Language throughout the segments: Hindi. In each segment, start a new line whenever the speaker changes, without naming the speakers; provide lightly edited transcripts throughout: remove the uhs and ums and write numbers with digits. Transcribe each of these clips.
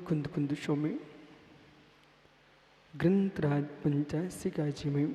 कुंद कुंदशों में ग्रंथराज पंचायसिका जी में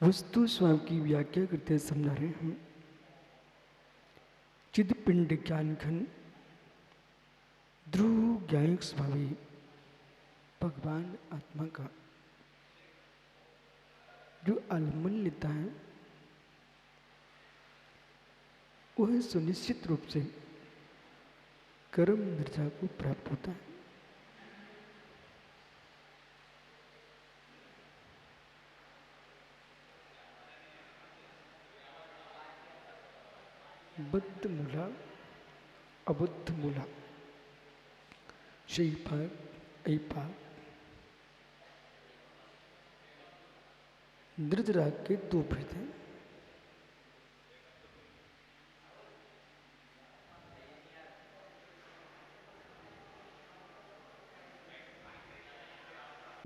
वस्तु स्वाम की व्याख्या करते समझा रहे हैं। चिद पिंड ज्ञान घन ध्रुव ज्ञायक स्वभावी भगवान आत्मा का जो आलम्बन लेता है वह सुनिश्चित रूप से कर्म निर्जा को प्राप्त होता है। बद्ध मूला अबुद्ध मूला शैपाक ऐपाक दृढ़ के दो भेद हैं।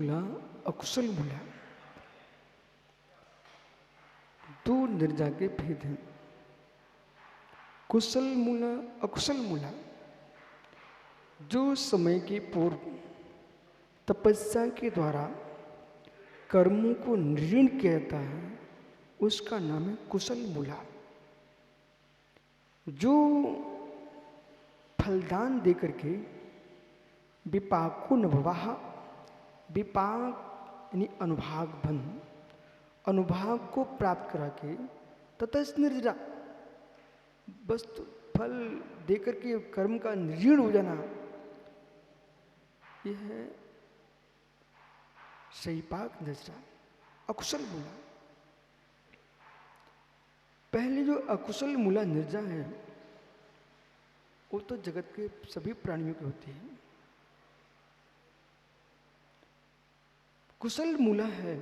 मूला अकुशल मूला दो निर्जा के भेद हैं। कुशल मूला अकुशल मूला जो समय के पूर्व तपस्या के द्वारा कर्मों को निर्णय किया जाता है उसका नाम है कुशल मूला। जो फलदान देकर के विपाक को नभवाह विपाक यानी अनुभाग बंध अनुभाग को प्राप्त करा के ततस निर्जरा वस्तु फल देकर के कर्म का निर्णय हो जाना यह है शैपाक निर्जरा अकुशल मूला। पहले जो अकुशल मूला निर्जा है वो तो जगत के सभी प्राणियों की होती है। कुशल मूला है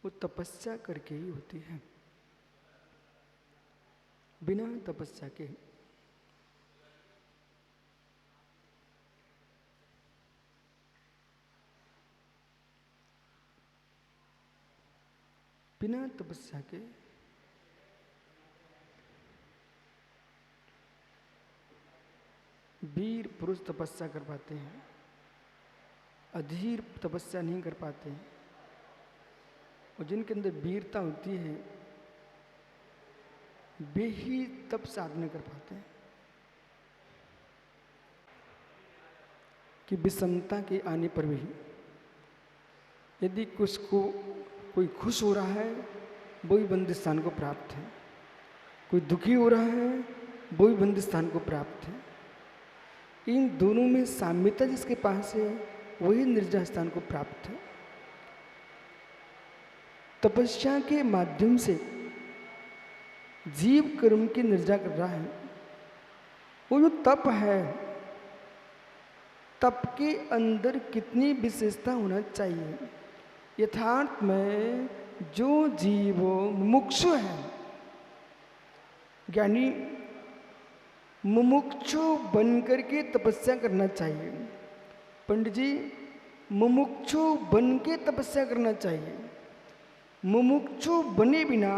वो तपस्या करके ही होती है, बिना तपस्या के। बिना तपस्या के वीर पुरुष तपस्या कर पाते हैं, अधीर तपस्या नहीं कर पाते हैं। और जिनके अंदर वीरता होती है वे ही तप साधना कर पाते हैं। कि विषमता के आने पर भी यदि कुछ को कोई खुश हो रहा है वो भी बंद स्थान को प्राप्त है, कोई दुखी हो रहा है वो भी बंद स्थान को प्राप्त है। इन दोनों में साम्यता जिसके पास है वही निर्जन स्थान को प्राप्त है। तपस्या के माध्यम से जीव कर्म की निर्जा कर रहा है। वो जो तप है तप के अंदर कितनी विशेषता होना चाहिए। यथार्थ में जो जीव मुमुक्षु है ज्ञानी मुमुक्षु बन करके तपस्या करना चाहिए। पंडित जी मुमुक्षु बन के तपस्या करना चाहिए। मुमुक्षु बने बिना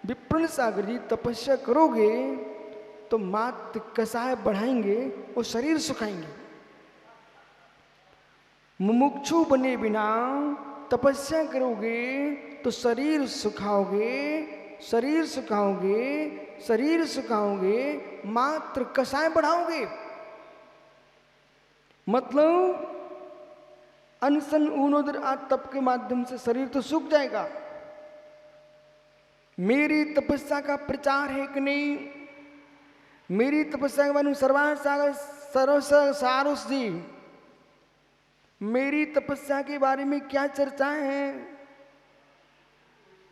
विप्रण सागर जी तपस्या करोगे तो मात्र कसाय बढ़ाएंगे और शरीर सुखाएंगे। मुमुक्षु बने बिना तपस्या करोगे तो शरीर सुखाओगे, शरीर सुखाओगे, शरीर सुखाओगे, मात्र कसाय बढ़ाओगे। मतलब अनशन ऊनोदर आदि तप के माध्यम से शरीर तो सूख जाएगा। मेरी तपस्या का प्रचार है कि नहीं, मेरी तपस्या के बारे में सर्वसारोस जी मेरी तपस्या के बारे में क्या चर्चाएं हैं,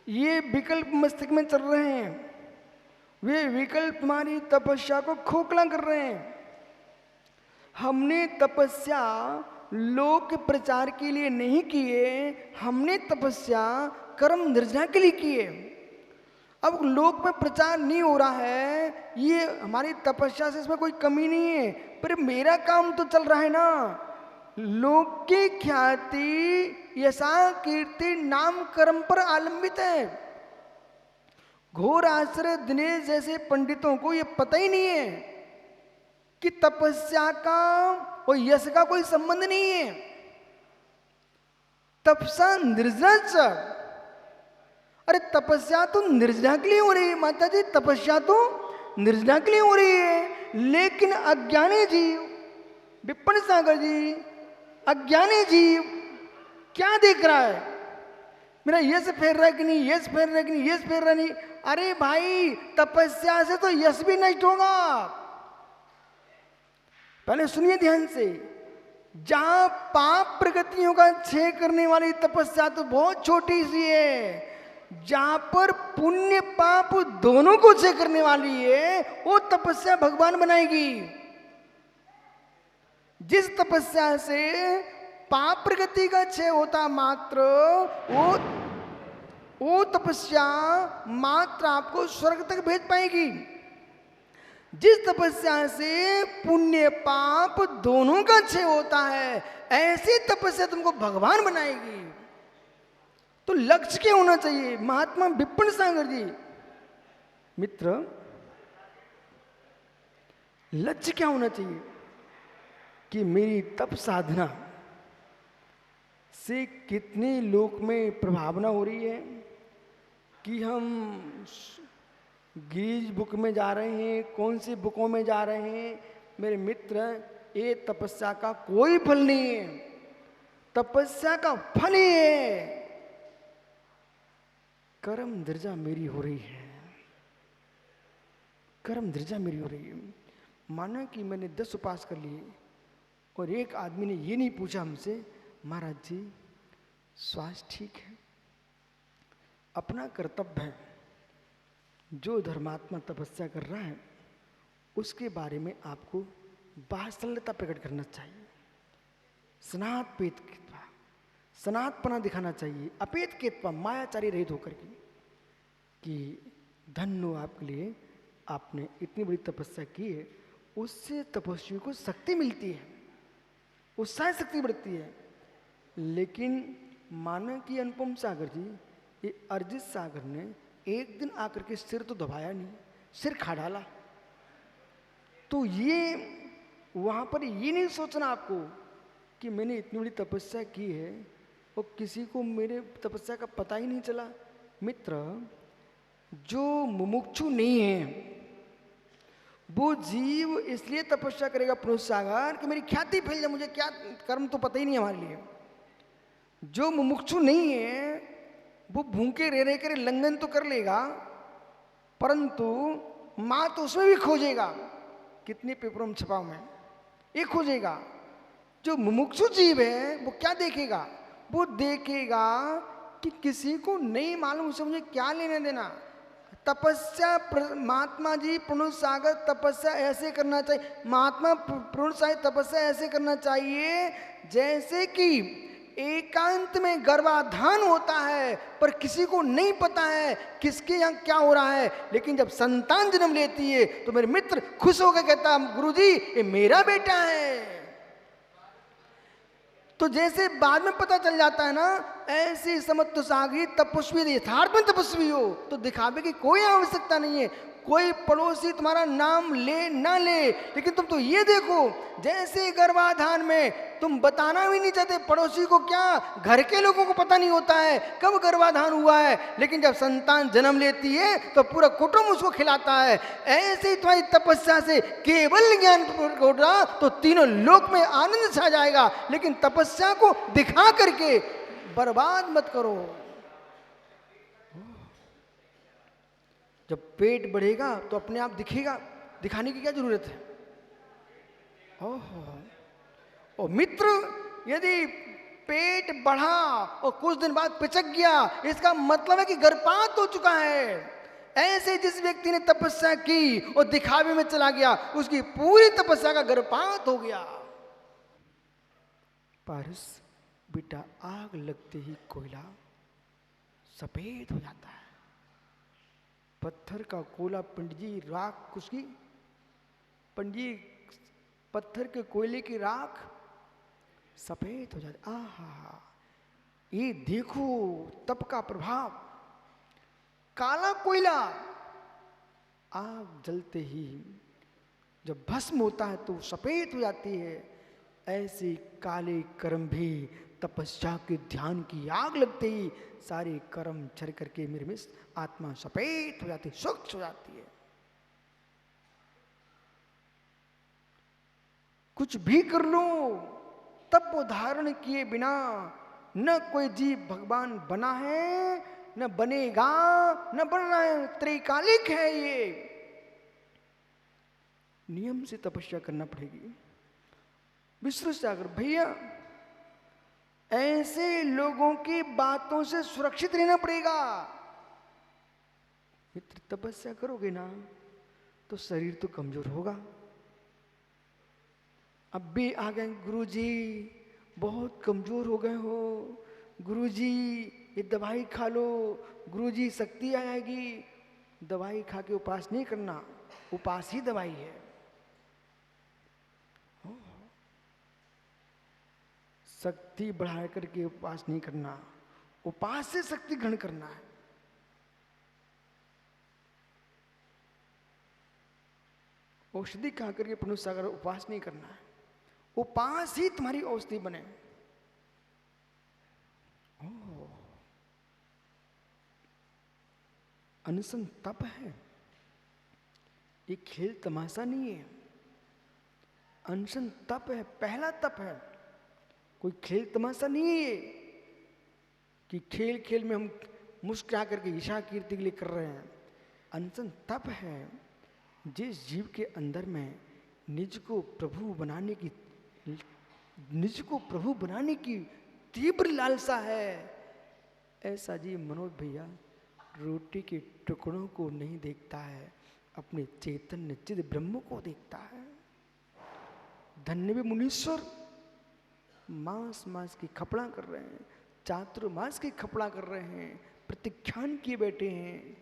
ये विकल्प मस्तिष्क में चल रहे हैं। वे विकल्प तुम्हारी तपस्या को खोखला कर रहे हैं। हमने तपस्या लोक प्रचार के लिए नहीं किए, हमने तपस्या कर्म निर्जा के लिए किए। अब लोक में प्रचार नहीं हो रहा है, ये हमारी तपस्या से इसमें कोई कमी नहीं है, पर मेरा काम तो चल रहा है ना। लोक की ख्याति यशा कीर्ति नाम कर्म पर आलंबित है। घोर आश्रय दिनेश जैसे पंडितों को ये पता ही नहीं है कि तपस्या का और यश का कोई संबंध नहीं है। तपसा निर्जना च। अरे तपस्या तो निर्जना के लिए हो रही है माता जी, तपस्या तो निर्जना के लिए हो रही है, लेकिन अज्ञानी जीव, विपिन सागर जी, अज्ञानी जीव क्या देख रहा है? मेरा यश फेर रहा है कि नहीं, यश फेर रहा है कि नहीं, यश फेर रहा नहीं। अरे भाई तपस्या से तो यश भी नष्ट होगा। पहले सुनिए ध्यान से, जहां पाप प्रगतियों का क्षय करने वाली तपस्या तो बहुत छोटी सी है, जहां पर पुण्य पाप दोनों को क्षय करने वाली है वो तपस्या भगवान बनाएगी। जिस तपस्या से पाप प्रगति का क्षय होता मात्र, वो तपस्या मात्र आपको स्वर्ग तक भेज पाएगी। जिस तपस्या से पुण्य पाप दोनों का क्षय होता है, ऐसी तपस्या तुमको भगवान बनाएगी। तो लक्ष्य क्या होना चाहिए? महात्मा विपिन सागर जी, मित्र, लक्ष्य क्या होना चाहिए कि मेरी तप साधना से कितने लोक में प्रभावना हो रही है कि हम गिरीज बुक में जा रहे हैं, कौन सी बुकों में जा रहे हैं। मेरे मित्र, ये तपस्या का कोई फल नहीं है। तपस्या का फल ही है कर्म दर्जा मेरी हो रही है, कर्म दर्जा मेरी हो रही है। माना कि मैंने 10 उपास कर लिए और एक आदमी ने ये नहीं पूछा हमसे, महाराज जी स्वास्थ्य ठीक है? अपना कर्तव्य है, जो धर्मात्मा तपस्या कर रहा है उसके बारे में आपको वात्सल्यता प्रकट करना चाहिए, स्नात पेत कृत्वा, सनातपना दिखाना चाहिए, अपेत केत्वा, मायाचारी रहित होकर के, कि धन्य आपके लिए, आपने इतनी बड़ी तपस्या की है, उससे तपस्वी को शक्ति मिलती है, उत्साह शक्ति बढ़ती है। लेकिन माना कि अनुपम सागर जी, ये अरिजीत सागर ने एक दिन आकर के सिर तो दबाया नहीं, सिर खा डाला। तो ये वहां पर ये नहीं सोचना आपको कि मैंने इतनी बड़ी तपस्या की है और किसी को मेरे तपस्या का पता ही नहीं चला। मित्र, जो मुमुक्षु नहीं है वो जीव इसलिए तपस्या करेगा पुरुष सागर कि मेरी ख्याति फैल जाए, मुझे क्या कर्म तो पता ही नहीं हमारे लिए। जो मुमुक्षु नहीं है वो भूखे रह कर लंघन तो कर लेगा, परंतु माँ तो उसमें भी खोजेगा, कितने पेपरों में छपाओ में ये खोजेगा। जो मुमुक्षु जीव है वो क्या देखेगा? वो देखेगा कि किसी को नहीं मालूम उसे मुझे क्या लेने देना। तपस्या महात्मा जी पुरुष सागर तपस्या ऐसे करना चाहिए, महात्मा पुरुष सागर तपस्या ऐसे करना चाहिए जैसे कि एकांत में गर्भाधान होता है पर किसी को नहीं पता है किसके यहाँ क्या हो रहा है, लेकिन जब संतान जन्म लेती है तो मेरे मित्र खुश होकर कहता गुरुजी ये मेरा बेटा है। तो जैसे बाद में पता चल जाता है ना, ऐसी समत्व सागी तपस्वी यथार्थ में तपस्वी हो तो दिखावे की कोई आवश्यकता नहीं है। कोई पड़ोसी तुम्हारा नाम ले ना ले, लेकिन तुम तो ये देखो जैसे गर्भाधान में तुम बताना भी नहीं चाहते पड़ोसी को, क्या घर के लोगों को पता नहीं होता है कब गर्भाधान हुआ है, लेकिन जब संतान जन्म लेती है तो पूरा कुटुंब उसको खिलाता है। ऐसे ही तुम्हारी तपस्या से केवल ज्ञान हो रहा तो तीनों लोक में आनंद छा जाएगा, लेकिन तपस्या को दिखा करके बर्बाद मत करो। जब पेट बढ़ेगा तो अपने आप दिखेगा, दिखाने की क्या जरूरत है? ओहो, और मित्र यदि पेट बढ़ा और कुछ दिन बाद पिचक गया, इसका मतलब है कि गर्भपात हो चुका है। ऐसे जिस व्यक्ति ने तपस्या की और दिखावे में चला गया उसकी पूरी तपस्या का गर्भपात हो गया। पारस बेटा, आग लगते ही कोयला सफेद हो जाता है, पत्थर का कोयला पंडित जी राख उसकी, पंडित जी पत्थर के कोयले की राख सफेद हो जाती। आहा, ये देखो तप का प्रभाव। काला कोयला आग जलते ही जब भस्म होता है तो सफेद हो जाती है, ऐसे काले कर्म भी तपस्या के ध्यान की आग लगते ही सारे कर्म झर करके मेरे में आत्मा सफेद हो जाती है, स्वच्छ हो जाती है। कुछ भी कर लो, तप धारण किए बिना न कोई जीव भगवान बना है, न बनेगा, न बन रहा है, त्रैकालिक है ये। नियम से तपस्या करना पड़ेगी। विष्णु सागर भैया, ऐसे लोगों की बातों से सुरक्षित रहना पड़ेगा। मित्र, तपस्या करोगे ना तो शरीर तो कमजोर होगा। अब भी आ गए गुरुजी, बहुत कमजोर हो गए हो गुरुजी, ये दवाई खा लो, गुरुजी शक्ति आएगी। दवाई खा के उपास नहीं करना, उपास ही दवाई है। शक्ति बढ़ा करके उपास नहीं करना, उपास से शक्ति ग्रहण करना है। औषधि खा करके पुण्य सागर उपास नहीं करना है, उपास ही तुम्हारी औषधि बने। अनशन तप है, ये खेल तमाशा नहीं है। अनशन तप है, पहला तप है, कोई खेल तमाशा नहीं है ये कि खेल खेल में हम मुस्कुरा करके ईशा कीर्ति के लिए कर रहे हैं। अनशन तप है, जिस जीव के अंदर में निज को प्रभु बनाने की तीव्र लालसा है, ऐसा जीव मनोज भैया रोटी के टुकड़ों को नहीं देखता है, अपने चैतन्य चिद ब्रह्म को देखता है। धन्य भी मुनीश्वर मांस मांस की खपड़ा कर रहे हैं, चातुर्मास की खपड़ा कर रहे हैं, प्रतिख्यान किए बैठे हैं।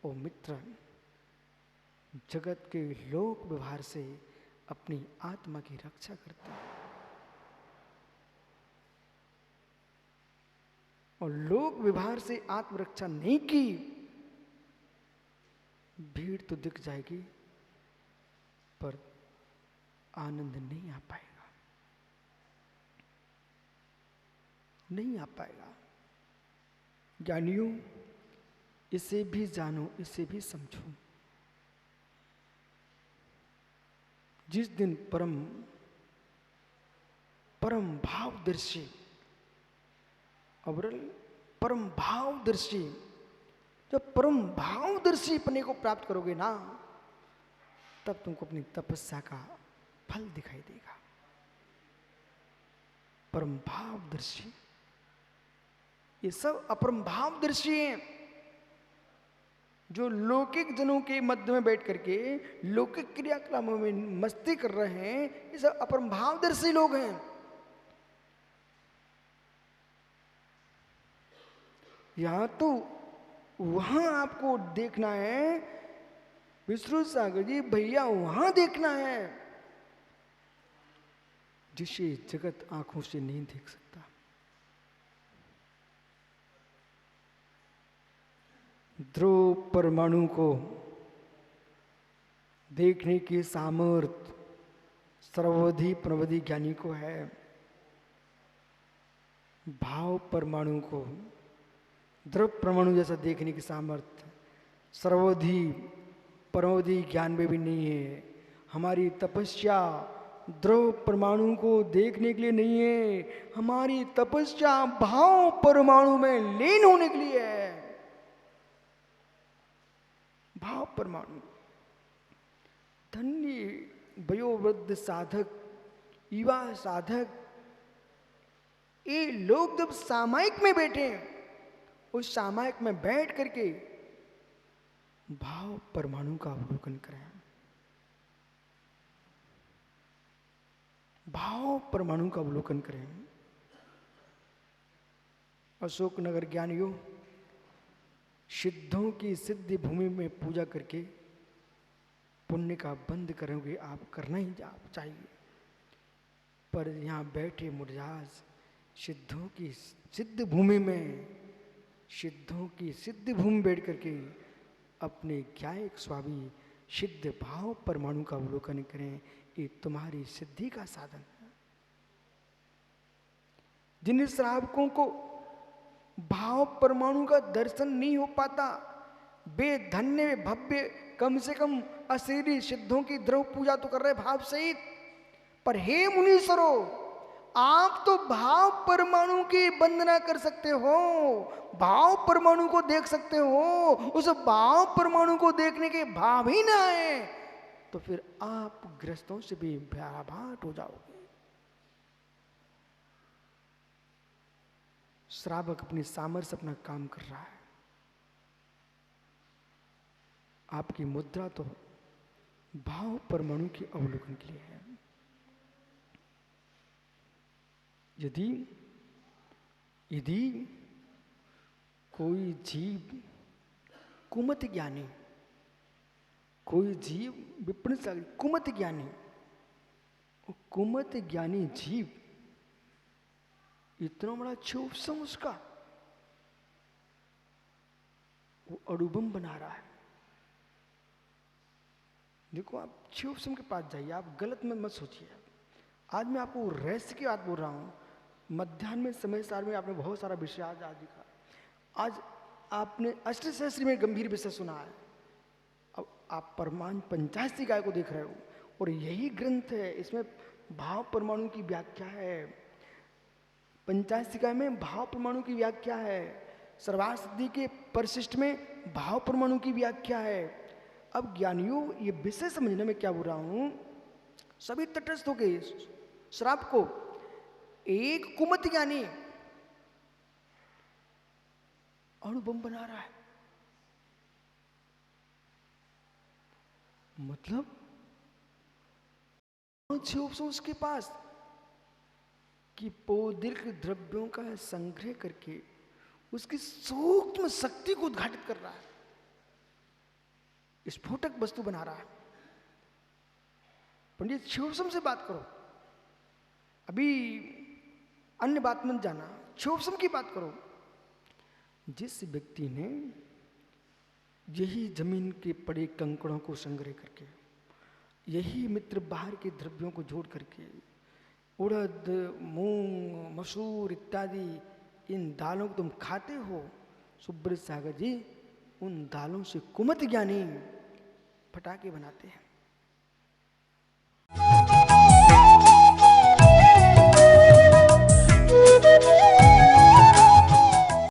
ओ मित्र, जगत के लोक व्यवहार से अपनी आत्मा की रक्षा करते हैं, और लोक व्यवहार से आत्मरक्षा नहीं की, भीड़ तो दिख जाएगी पर आनंद नहीं आ पाएगा, नहीं आ पाएगा। ज्ञानियों, इसे भी जानो, इसे भी समझो। जिस दिन परम भावदर्शी, अवरल परम भावदर्शी, जब परम भावदर्शी अपने को प्राप्त करोगे ना, तब तुमको अपनी तपस्या का फल दिखाई देगा। परम भावदर्शी, ये सब अपरम भावदर्शी हैं, जो लौकिक जनों के मध्य में बैठ करके लौकिक क्रियाकलापों में मस्ती कर रहे हैं, ये सब अपरम भावदर्शी लोग हैं। यहां तो वहां आपको देखना है विष्णु सागर जी भैया, वहां देखना है जिसे जगत आंखों से नहीं देख सकता। ध्रुव परमाणु को देखने की सामर्थ्य सर्वधि प्रवधि ज्ञानी को है, भाव परमाणु को ध्रुव परमाणु जैसा देखने की सामर्थ्य सर्वधि परमोधि ज्ञान में भी नहीं है। हमारी तपस्या ध्रुव परमाणु को देखने के लिए नहीं है, हमारी तपस्या भाव परमाणु में लीन होने के लिए है। भाव परमाणु, धन्य वयोवृद्ध साधक, युवा साधक, ये लोग जब सामायिक में बैठे हैं, उस सामायिक में बैठ करके भाव परमाणु का अवलोकन करें। भाव परमाणु का अवलोकन करें। अशोकनगर ज्ञानियों, सिद्धों की सिद्धि भूमि में पूजा करके पुण्य का बंद करोगे आप, करना ही चाहिए। पर यहाँ बैठे मुरझाज सिद्धों की सिद्ध भूमि में, सिद्धों की सिद्ध भूमि बैठ करके अपने ज्ञायक स्वामी सिद्ध भाव परमाणु का अवलोकन करें, ये तुम्हारी सिद्धि का साधन है। जिन श्रावकों को भाव परमाणु का दर्शन नहीं हो पाता, वे धन्य वे भव्य, कम से कम अशरीरी सिद्धों की द्रव पूजा तो कर रहे भाव सहित। पर हे मुनीश्वरों, आप तो भाव परमाणु की वंदना कर सकते हो, भाव परमाणु को देख सकते हो। उस भाव परमाणु को देखने के भाव ही ना आए तो फिर आप ग्रस्तों से भी भयाभाट हो जाओगे। श्रावक अपनी सामर्थ्य अपना काम कर रहा है, आपकी मुद्रा तो भाव परमाणु के अवलोकन के लिए है। यदि कोई जीव कुमत ज्ञानी, कोई जीव विपण कुमत ज्ञानी, कुमत ज्ञानी जीव इतना बड़ा क्षोभसम उसका, वो अड़ुबम बना रहा है। देखो, आप क्षोभसम के पास जाइए, आप गलत में मत सोचिए। आज मैं आपको रहस्य की बात बोल रहा हूं। मध्याह्न में समय सार में आपने बहुत सारा विषय आज दिखा। आज आपने अष्टशास्त्री में गंभीर विषय सुना है। अब आप परमाणु पंचास्तिकाय को देख रहे हो, और यही ग्रंथ है, इसमें भाव परमाणु की व्याख्या है। पंचास्तिकाय में भाव परमाणु की व्याख्या है, सर्वार्थ सिद्धि के परिशिष्ट में भाव परमाणु की व्याख्या है। अब ज्ञानियों, ये विषय समझने में क्या बोल रहा हूं, सभी तटस्थ हो गए। श्राप को एक कुमत ज्ञानी अणुबम बना रहा है, मतलब उसके पास कि पौदीर्घ द्रव्यों का संग्रह करके उसकी सूक्ष्म शक्ति को उद्घाटित कर रहा है, स्फोटक वस्तु बना रहा है। पंडित शिवसम से बात करो, अभी अन्य बात मत जाना, शिवसम की बात करो। जिस व्यक्ति ने यही जमीन के पड़े कंकड़ों को संग्रह करके, यही मित्र बाहर के द्रव्यों को जोड़ करके, उड़द, मूंग, मसूर इत्यादि इन दालों को तुम खाते हो, सुब्रत सागर जी, उन दालों से कुमत ज्ञानी पटाखे बनाते हैं।